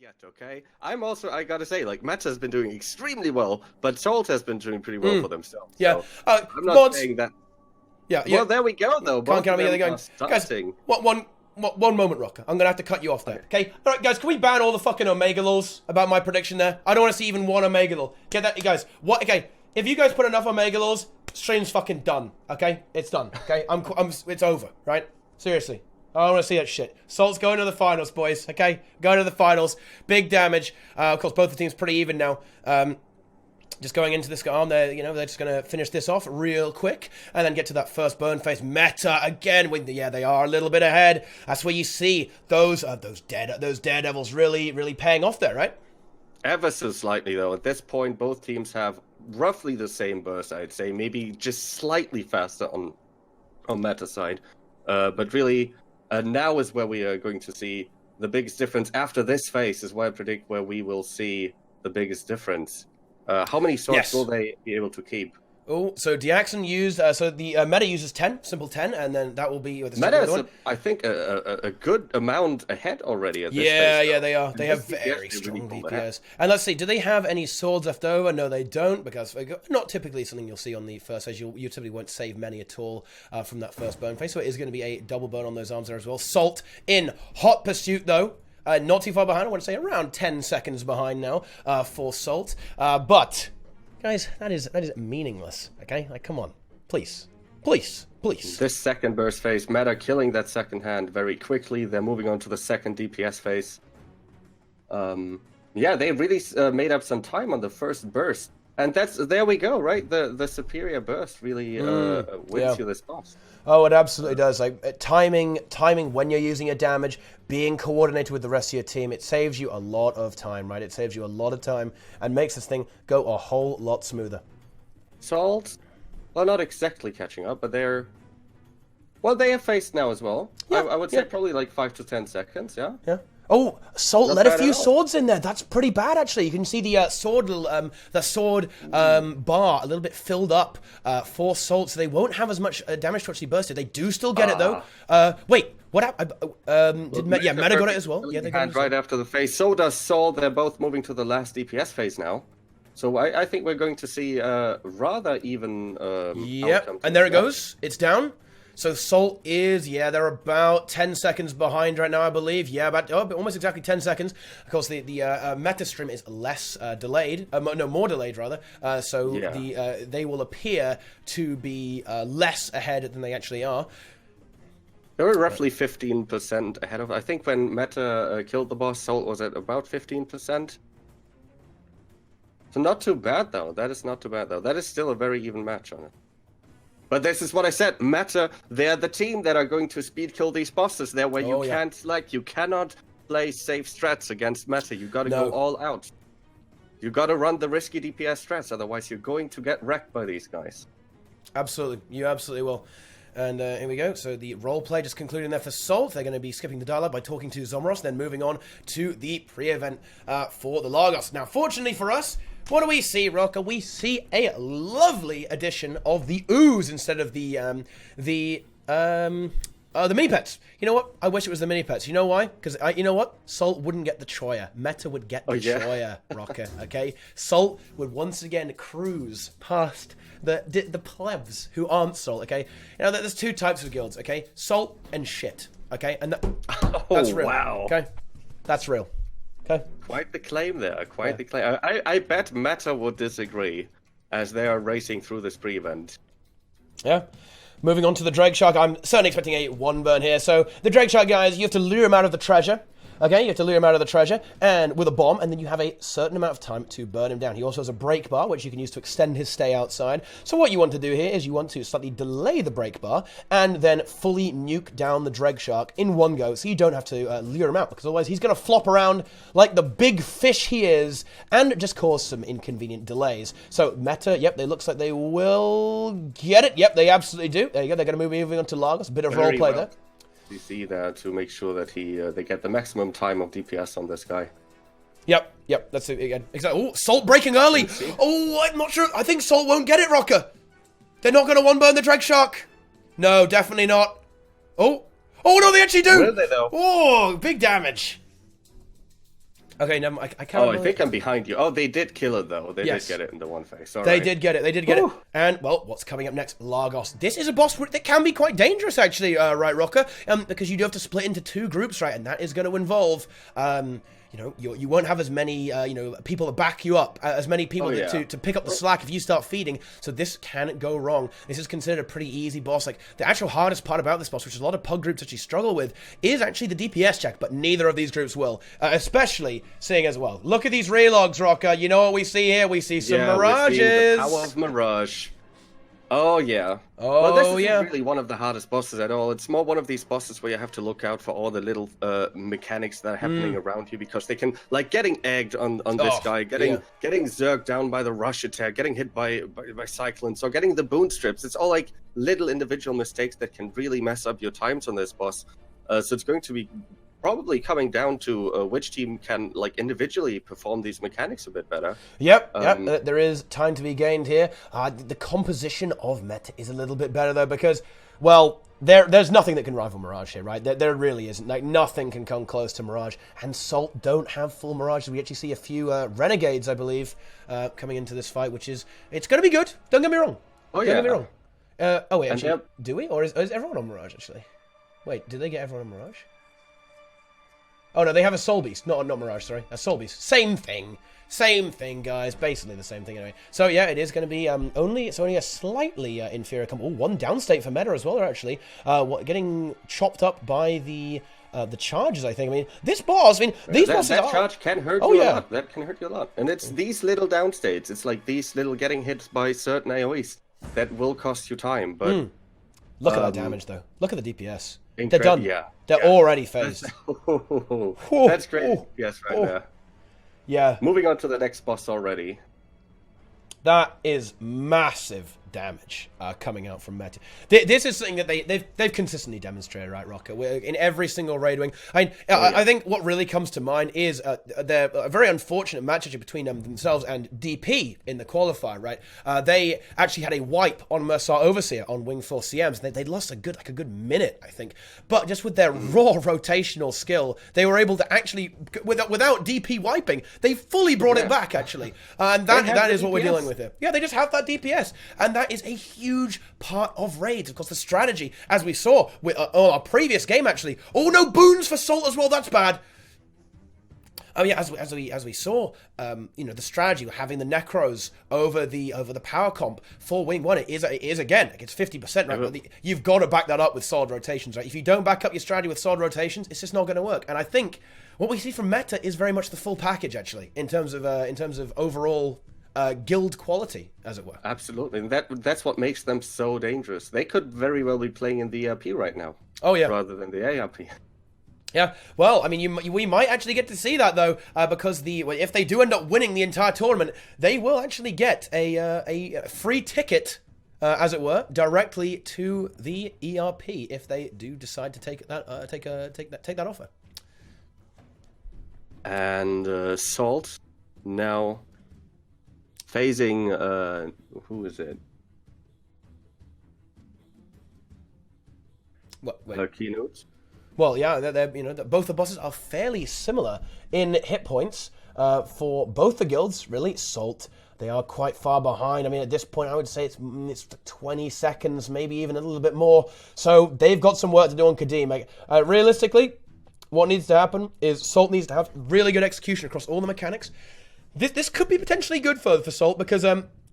yet, okay? I gotta say, like, Meta has been doing extremely well, but Salt has been doing pretty well for themselves. Yeah. So I'm not saying that. Yeah. Well, there we go, though. Can't count me going. Guys, one moment, Rocker. I'm gonna have to cut you off there. Okay. All right, guys. Can we ban all the fucking Omega laws about my prediction there? I don't want to see even one Omega law. Get that, guys? What? Okay. If you guys put enough Omega laws, stream's fucking done. Okay. It's done. Okay. It's over. Right. Seriously. I don't want to see that shit. Salt's going to the finals, boys. Okay. Going to the finals. Big damage. Of course, both the teams pretty even now. Just going into this arm, they're just going to finish this off real quick and then get to that first burn phase. Meta again. They are a little bit ahead. That's where you see those daredevils really paying off there, right? Ever so slightly, though. At this point, both teams have roughly the same burst, I'd say. Maybe just slightly faster on Meta side. But really, now is where we are going to see the biggest difference. After this phase is where I predict where we will see the biggest difference. How many swords will they be able to keep? Oh, so Diaxon used, so the meta uses 10, simple 10, and then that will be... Meta is, I think, a good amount ahead already at this phase. Yeah, they are. They have very strong DPS. And let's see, do they have any swords left over? No, they don't, because not typically something you'll see on the first phase. You typically won't save many at all from that first burn phase, so it is going to be a double burn on those arms there as well. Salt in hot pursuit, though. Not too far behind. I want to say around 10 seconds behind now for Salt. But, guys, that is meaningless. Okay, like, come on, please. This second burst phase, Meta killing that second hand very quickly. They're moving on to the second DPS phase. Yeah, they really made up some time on the first burst, and there we go, right? The superior burst really wins you this boss. Oh, it absolutely does. Like timing when you're using your damage, being coordinated with the rest of your team, it saves you a lot of time, right? It saves you a lot of time and makes this thing go a whole lot smoother. Salt, well, not exactly catching up, but they have faced now as well. Yeah, I would say probably like 5 to 10 seconds, yeah? Yeah. Oh, Salt let a few swords in there. That's pretty bad, actually. You can see the sword bar a little bit filled up for Salt, so they won't have as much damage to actually burst it. They do still get it, though. Wait, what happened? Meta got it as well. Yeah, they got it right after the phase. So does Salt. They're both moving to the last DPS phase now. So I think we're going to see rather even Yep, and there it goes. It's down. So Salt is, they're about 10 seconds behind right now, I believe. Yeah, about almost exactly 10 seconds. Of course, the meta stream is less delayed. More delayed, rather. They will appear to be less ahead than they actually are. They were roughly 15% ahead of... I think when Meta killed the boss, Salt was at about 15%. So not too bad, though. That is not too bad, though. That is still a very even match on it. But this is what I said. Meta, they're the team that are going to speed kill these bosses. They're where you can't select. You cannot play safe strats against Meta. You got to go all out. You got to run the risky DPS strats. Otherwise, you're going to get wrecked by these guys. Absolutely. You absolutely will. And here we go. So the roleplay just concluding there for Salt. They're going to be skipping the dialogue by talking to Zomros, then moving on to the pre-event for the Lagos. Now, fortunately for us, what do we see, Rocker? We see a lovely addition of the ooze instead of the mini pets. You know what? I wish it was the mini pets. You know why? Because you know what? Salt wouldn't get the Troya. Meta would get the Troya, Rocker. Okay, Salt would once again cruise past the plebs who aren't Salt. Okay, you know there's two types of guilds. Okay, Salt and shit. Okay, and that's real. Wow. Okay, that's real. Okay. Quite the claim there. Quite the claim. I bet Meta would disagree as they are racing through this pre-event. Yeah. Moving on to the Drake Shark, I'm certainly expecting a one burn here. So the Drake Shark, guys, you have to lure him out of the treasure. Okay, you have to lure him out of the treasure and with a bomb, and then you have a certain amount of time to burn him down. He also has a break bar, which you can use to extend his stay outside. So what you want to do here is you want to slightly delay the break bar and then fully nuke down the Dreg Shark in one go, so you don't have to lure him out, because otherwise he's going to flop around like the big fish he is and just cause some inconvenient delays. So Meta, yep, it looks like they will get it. Yep, they absolutely do. There you go. They're going to move on to Lagos. A bit of roleplay there. You see that to make sure that they get the maximum time of DPS on this guy. Yep, that's it again. Exactly. Oh, Salt breaking early. Oh, I'm not sure. I think Salt won't get it, Rocker. They're not going to one-burn the Dreg Shark. No, definitely not. Oh, no, they actually do. Will they, though? Oh, big damage. Okay, never mind. I can't. Oh, I think I'm behind you. Oh, they did kill it though. They did get it in the one phase. They did get it. They did get it. And well, what's coming up next? Lagos. This is a boss that can be quite dangerous, actually, right, Rocker? Because you do have to split into 2 groups, right? And that is going to involve, you know, you won't have as many, you know, people to back you up, as many people to pick up the slack if you start feeding. So this can go wrong. This is considered a pretty easy boss. Like, the actual hardest part about this boss, which a lot of pug groups actually struggle with, is actually the DPS check, but neither of these groups will. Especially seeing as well. Look at these relogs, Rocker. You know what we see here? We see some mirages. We're seeing the power of Mirage. Oh, yeah. Oh, well, this isn't really one of the hardest bosses at all. It's more one of these bosses where you have to look out for all the little mechanics that are happening around you, because they can, like, getting egged on this guy, getting zerged down by the rush attack, getting hit by cyclones, or getting the boon strips. It's all, like, little individual mistakes that can really mess up your times on this boss. So it's going to be probably coming down to which team can, like, individually perform these mechanics a bit better. Yep, there is time to be gained here. The composition of meta is a little bit better, though, because, well, there's nothing that can rival Mirage here, right? There really isn't. Like, nothing can come close to Mirage. And Salt don't have full Mirage. We actually see a few Renegades, I believe, coming into this fight, which is... It's going to be good. Don't get me wrong. Oh, Don't get me wrong. Oh, wait, actually, do we? Or is everyone on Mirage, actually? Wait, did they get everyone on Mirage? Oh, no, they have a Soul Beast. Not Mirage, sorry. A Soul Beast. Same thing. Same thing, guys. Basically the same thing anyway. So, yeah, it is going to be only a slightly inferior combo. Oh, one downstate for meta as well, actually. Getting chopped up by the charges, I think. I mean, this boss, I mean, these bosses that charge can hurt you a lot. That can hurt you a lot. And it's these little downstates. It's like these little getting hit by certain AoEs that will cost you time. But look at that damage, though. Look at the DPS. They're done. Yeah. They're already phased. That's great. Yes, right there. Yeah. Moving on to the next boss already. That is massive damage coming out from Meta. This is something that they've consistently demonstrated, right, Rocker? In every single raid wing. I think what really comes to mind is a very unfortunate match actually between themselves and DP in the qualifier, right? They actually had a wipe on Mercer Overseer on Wing 4 CMs. They lost a good minute, I think. But just with their raw rotational skill, they were able to actually, without DP wiping, they fully brought it back, actually. And that is what we're dealing with here. Yeah, they just have that DPS. And that is a huge part of raids. Of course, the strategy, as we saw with our previous game, actually. Oh, no boons for Salt as well. That's bad. Oh yeah, as we saw, you know, the strategy having the Necros over the power comp for Wing 1 is again, like, it's 50%, right? But you've got to back that up with solid rotations, right? If you don't back up your strategy with solid rotations, it's just not going to work. And I think what we see from Meta is very much the full package, actually, in terms of overall guild quality, as it were. Absolutely, and that's what makes them so dangerous. They could very well be playing in the ERP right now. Oh yeah, rather than the ARP. Yeah, well, I mean, we might actually get to see that though, because if they do end up winning the entire tournament, they will actually get a free ticket, as it were, directly to the ERP if they do decide to take that offer. And Salt now facing who is it? What? Keynotes. Well, yeah, they're, you know, both the bosses are fairly similar in hit points for both the guilds. Really, Salt, they are quite far behind. I mean, at this point, I would say it's 20 seconds, maybe even a little bit more. So they've got some work to do on QADIM. Realistically, what needs to happen is Salt needs to have really good execution across all the mechanics. This could be potentially good for Salt because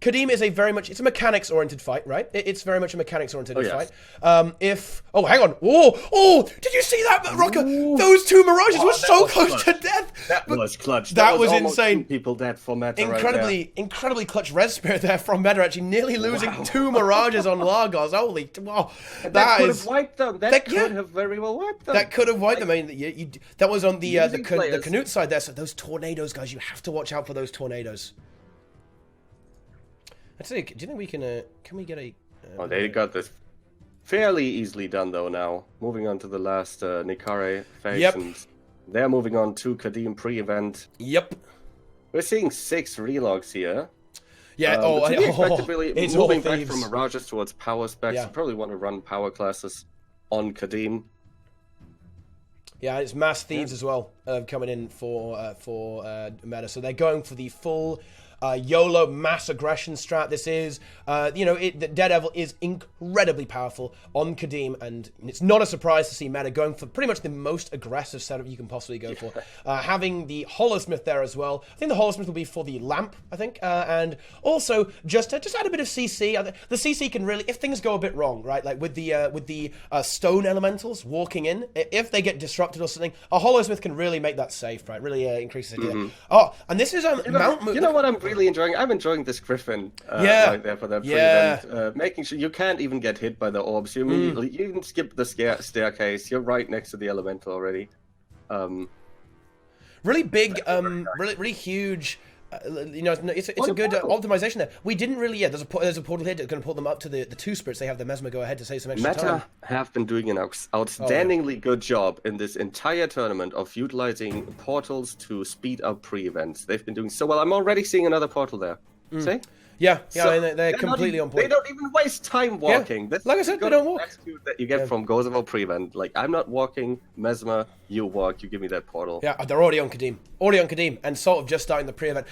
QADIM is it's a mechanics-oriented fight, right? It's very much a mechanics-oriented fight. Oh, hang on. Oh, did you see that, Rocker? Ooh. Those two Mirages were so close to death. That was clutch. That was insane. People dead for Meta Incredibly clutch res spirit there from Meta, actually nearly losing two Mirages on Lagos. Holy, wow. That could have wiped them. That could have very well wiped them. That could have wiped them. I mean, that was on the Canute side there. So those tornadoes, guys, you have to watch out for those tornadoes. Do you think we can we get a... they got this fairly easily done, though, now. Moving on to the last Nikare phase. Yep. And they're moving on to QADIM pre-event. Yep. We're seeing 6 relogs here. Yeah, it's moving back from Mirages towards power specs. Yeah. You probably want to run power classes on QADIM. Yeah, it's mass thieves as well. coming in for meta. So they're going for the full YOLO mass aggression strat. This is, Daredevil is incredibly powerful on QADIM, and it's not a surprise to see meta going for pretty much the most aggressive setup you can possibly go for. Having the Holosmith there as well. I think the Holosmith will be for the lamp, I think, and also just add a bit of CC. The CC can really, if things go a bit wrong, right, like with the stone elementals walking in, if they get disrupted or something, a Holosmith can really make that safe, right? Really increases it. Oh, and this is Mount. You know what I'm really enjoying? I'm enjoying this Griffin right there for that pre-event. Making sure you can't even get hit by the orbs. You immediately you can skip the staircase. You're right next to the elemental already. Really big, really huge. It's a good optimization there. We didn't really. Yeah, there's a portal here that's going to pull them up to the two spirits. They have the Mesmer go ahead to save some extra time. Meta have been doing an outstandingly good job in this entire tournament of utilizing portals to speed up pre-events. They've been doing so well. I'm already seeing another portal there. See? Yeah, so they're completely on point. They don't even waste time walking. Yeah. Like I said, they don't walk. That you get from Gozevo pre-event. Like, I'm not walking, Mesmer, you walk, you give me that portal. Yeah, they're already on QADIM. And sort of just starting the pre-event.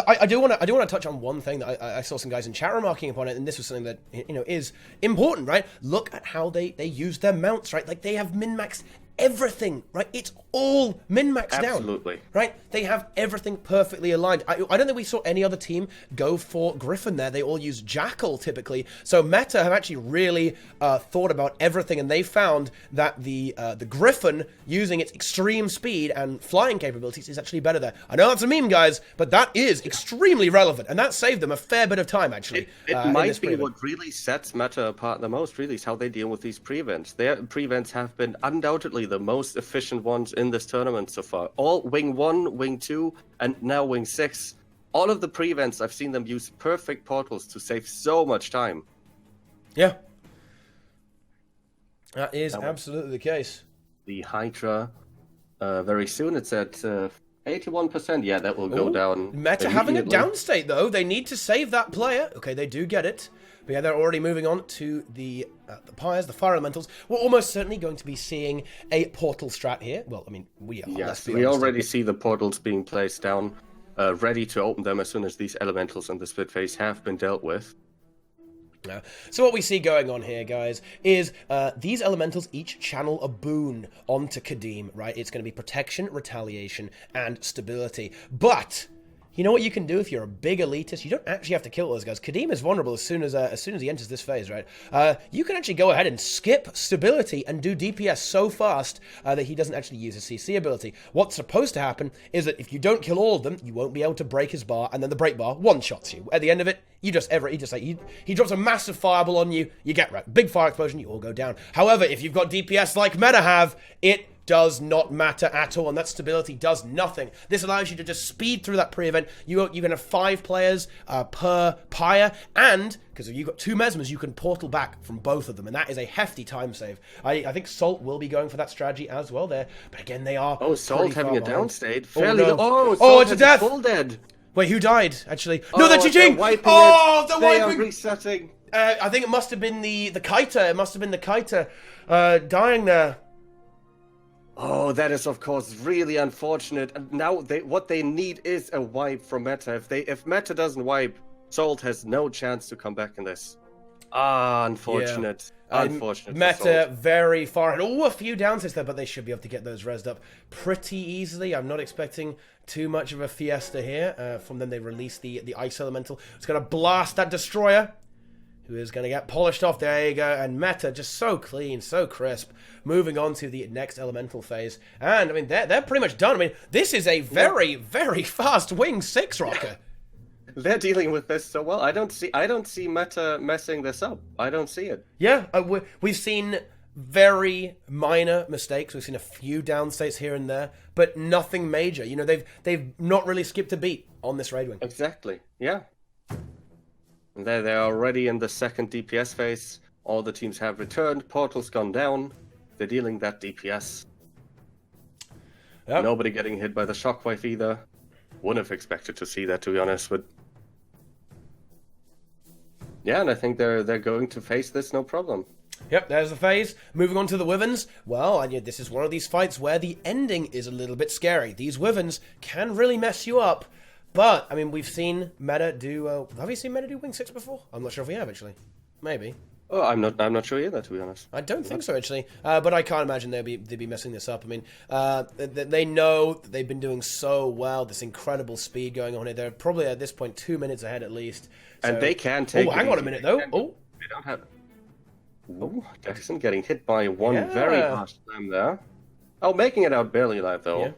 I do want to touch on one thing that I saw some guys in chat remarking upon it, and this was something that is important, right? Look at how they use their mounts, right? Like, they have min-maxed everything, right? It's all min-maxed down. Absolutely. Right? They have everything perfectly aligned. I don't think we saw any other team go for Griffin there. They all use Jackal typically. So Meta have actually really thought about everything, and they found that the Griffin, using its extreme speed and flying capabilities, is actually better there. I know that's a meme, guys, but that is extremely relevant, and that saved them a fair bit of time, actually. It might be what really sets Meta apart the most, really, is how they deal with these pre-events. Their pre-events have been undoubtedly the most efficient ones in this tournament so far. All Wing 1, Wing 2, and now Wing 6. All of the pre-events, I've seen them use perfect portals to save so much time. Yeah. That is absolutely the case. The Hydra, very soon, it's at 81%. Yeah, that will go down. Meta having a downstate, though. They need to save that player. Okay, they do get it. But yeah, they're already moving on to the Pyres, the Fire Elementals. We're almost certainly going to be seeing a portal strat here. Well, I mean, we are. Yes, we already see the portals being placed down, ready to open them as soon as these Elementals in the split phase have been dealt with. So what we see going on here, guys, is these elementals each channel a boon onto QADIM, right? It's going to be protection, retaliation, and stability. But you know what you can do if you're a big elitist? You don't actually have to kill those guys. QADIM is vulnerable as soon as he enters this phase, right? You can actually go ahead and skip stability and do DPS so fast that he doesn't actually use his CC ability. What's supposed to happen is that if you don't kill all of them, you won't be able to break his bar, and then the break bar one-shots you. At the end of it, he drops a massive fireball on you, you get wrecked. Big fire explosion, you all go down. However, if you've got DPS like Meta have, it does not matter at all, and that stability does nothing. This allows you to just speed through that pre-event. You can have 5 players per pyre, and because if you've got 2 Mesmers, you can portal back from both of them, and that is a hefty time save. I think Salt will be going for that strategy as well there, but again, they are. Oh, Salt having a downstate. It's a death. Full dead. Wait, who died? Actually, no, they're cheating. They're wiping. They are resetting. I think it must have been the Kaita. It must have been the Kaita dying there. Oh, that is of course really unfortunate. And now what they need is a wipe from Meta. If Meta doesn't wipe, Salt has no chance to come back in this. Unfortunate. Yeah. Unfortunate. Meta very far ahead. A few downsides there, but they should be able to get those rezzed up pretty easily. I'm not expecting too much of a fiesta here. From them, they release the Ice Elemental. It's going to blast that Destroyer, who is going to get polished off. There you go. And Meta just so clean, so crisp. Moving on to the next elemental phase. And, I mean, they're pretty much done. I mean, this is a very, very fast Wing 6 rocker. They're dealing with this so well. I don't see Meta messing this up. I don't see it. Yeah, we've seen very minor mistakes. We've seen a few downstates here and there, but nothing major. You know, they've not really skipped a beat on this raid wing. Exactly. Yeah. And they're already in the second DPS phase. All the teams have returned. Portal's gone down. They're dealing that DPS. Yep. Nobody getting hit by the shockwave either. Wouldn't have expected to see that, to be honest. But yeah, and I think they're going to face this no problem. Yep, there's the phase. Moving on to the Wyverns. Well, and this is one of these fights where the ending is a little bit scary. These Wyverns can really mess you up. But, I mean, we've seen Meta do... have you seen Meta do Wing 6 before? I'm not sure if we have, actually. Maybe. Oh, I'm not sure either, to be honest. I don't think so, actually. But I can't imagine they'd be messing this up. I mean, they know that they've been doing so well. This incredible speed going on here. They're probably, at this point, 2 minutes ahead at least. So... And they can take... Oh, hang on a minute, though. Oh. They don't have... Ooh, Jackson getting hit by one very harsh slam there. Oh, making it out barely alive, though. Yeah.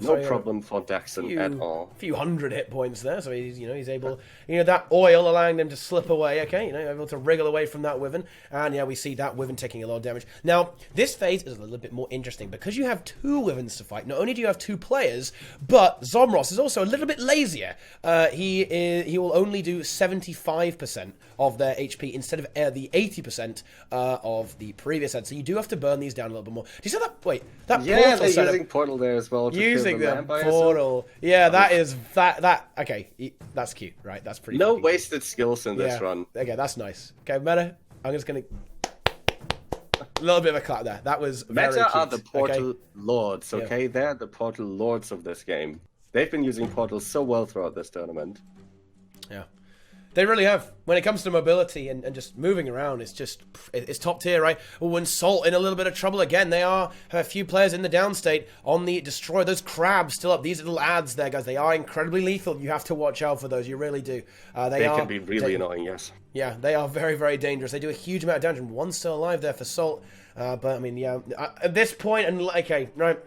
No problem for Daxon at all. A few hundred hit points there, so he's able, that oil allowing them to slip away. Okay, able to wriggle away from that Wyvern, and we see that Wyvern taking a lot of damage. Now, this phase is a little bit more interesting because you have two Wyverns to fight. Not only do you have two players, but Zomros is also a little bit lazier. He will only do 75% of their HP instead of the 80% of the previous set. So you do have to burn these down a little bit more. Do you see that? Wait, that portal they're setup, using portal there as well. Using the portal. Yeah, that is that. Okay, that's cute, right? That's pretty. No wasted skills in this run. Okay, that's nice. Okay, Meta, I'm just gonna a little bit of a clap there. That was very Meta cute. are the portal lords. Okay, they're the portal lords of this game. They've been using portals so well throughout this tournament. Yeah. They really have. When it comes to mobility and just moving around, it's top tier, right? Well, when Salt in a little bit of trouble again, they have a few players in the downstate on the destroy. Those crabs still up. These little ads there, guys, they are incredibly lethal. You have to watch out for those. You really do. They can be really annoying, yes. Yeah, they are very, very dangerous. They do a huge amount of damage, and one's still alive there for Salt. But, I mean, at this point, okay, right.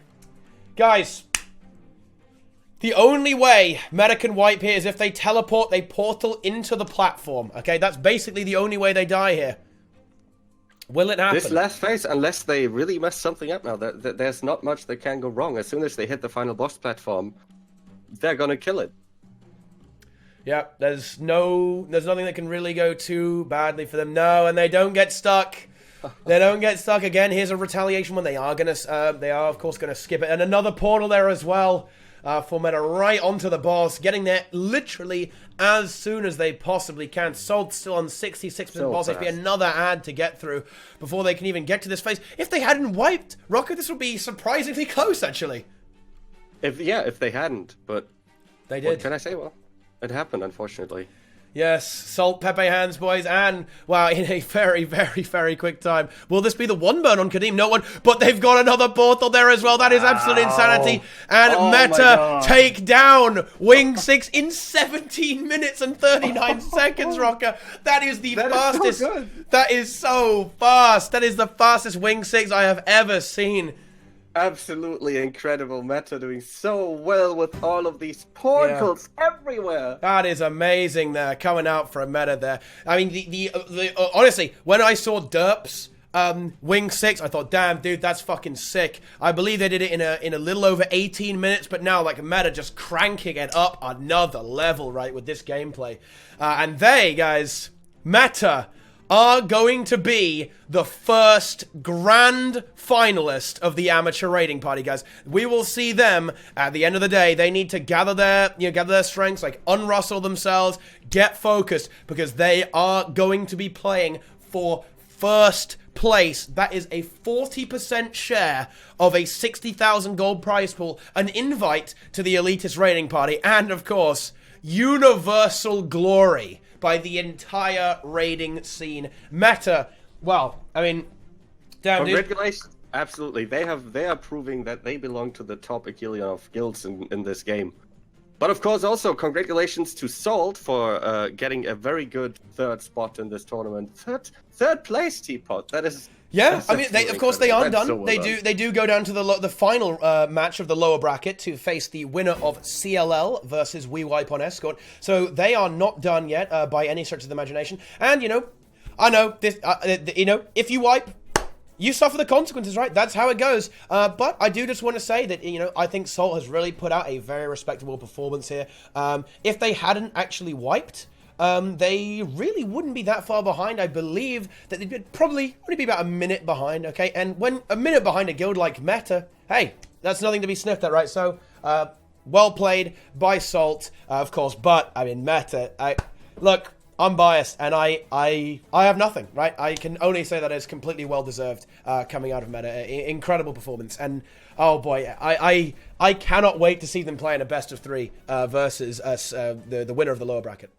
Guys... The only way Meta can wipe here is if they teleport a portal into the platform. Okay, that's basically the only way they die here. Will it happen? This last phase, unless they really mess something up now, there's not much that can go wrong. As soon as they hit the final boss platform, they're gonna kill it. Yeah, there's nothing that can really go too badly for them. No, and they don't get stuck. They don't get stuck again. Here's a retaliation one. They are of course gonna skip it, and another portal there as well. For Meta right onto the boss, getting there literally as soon as they possibly can. Salt still on 66% boss HP, another ad to get through before they can even get to this phase. If they hadn't wiped Rocket, this would be surprisingly close, actually. If they hadn't, but they did. What can I say? Well, it happened, unfortunately. Yes, Salt, Pepe hands, boys, and, wow, in a very, very, very quick time. Will this be the one burn on QADIM? No one, but they've got another portal there as well. That is absolute insanity. And Meta take down Wing 6 in 17 minutes and 39 seconds, Rocker. That is the fastest. Is so good. That is so fast. That is the fastest Wing 6 I have ever seen. Absolutely incredible. Meta doing so well with all of these portals everywhere. That is amazing there, coming out for a Meta there. I mean, honestly, when I saw Derp's Wing 6, I thought, damn, dude, that's fucking sick. I believe they did it in a little over 18 minutes, but now, like, Meta just cranking it up another level, right, with this gameplay. And they, guys, Meta are going to be the first grand finalist of the amateur raiding party, guys. We will see them at the end of the day. They need to gather their strengths, like unrustle themselves, get focused, because they are going to be playing for first place. That is a 40% share of a 60,000 gold prize pool, an invite to the elitist raiding party, and of course, universal glory by the entire raiding scene. Meta, well, I mean, damn, dude. Congratulations. Absolutely. They are proving that they belong to the top echelon of guilds in this game. But of course, also, congratulations to Salt for getting a very good third spot in this tournament. Third place, Teapot. That is... Yeah, I mean, of course they aren't done. So well they do go down to the final match of the lower bracket to face the winner of CLL versus We Wipe on Escort. So they are not done yet by any stretch of the imagination. And I know this. If you wipe, you suffer the consequences, right? That's how it goes. But I do just want to say that I think Salt has really put out a very respectable performance here. If they hadn't actually wiped, they really wouldn't be that far behind. I believe that they'd probably only be about a minute behind, okay? And when a minute behind a guild like Meta, hey, that's nothing to be sniffed at, right? So, well played by Salt, of course, but, I mean, Meta, look, I'm biased, and I have nothing, right? I can only say that it's completely well-deserved coming out of meta. Incredible performance, and oh boy, I cannot wait to see them play in a best of 3 versus us, the winner of the lower bracket.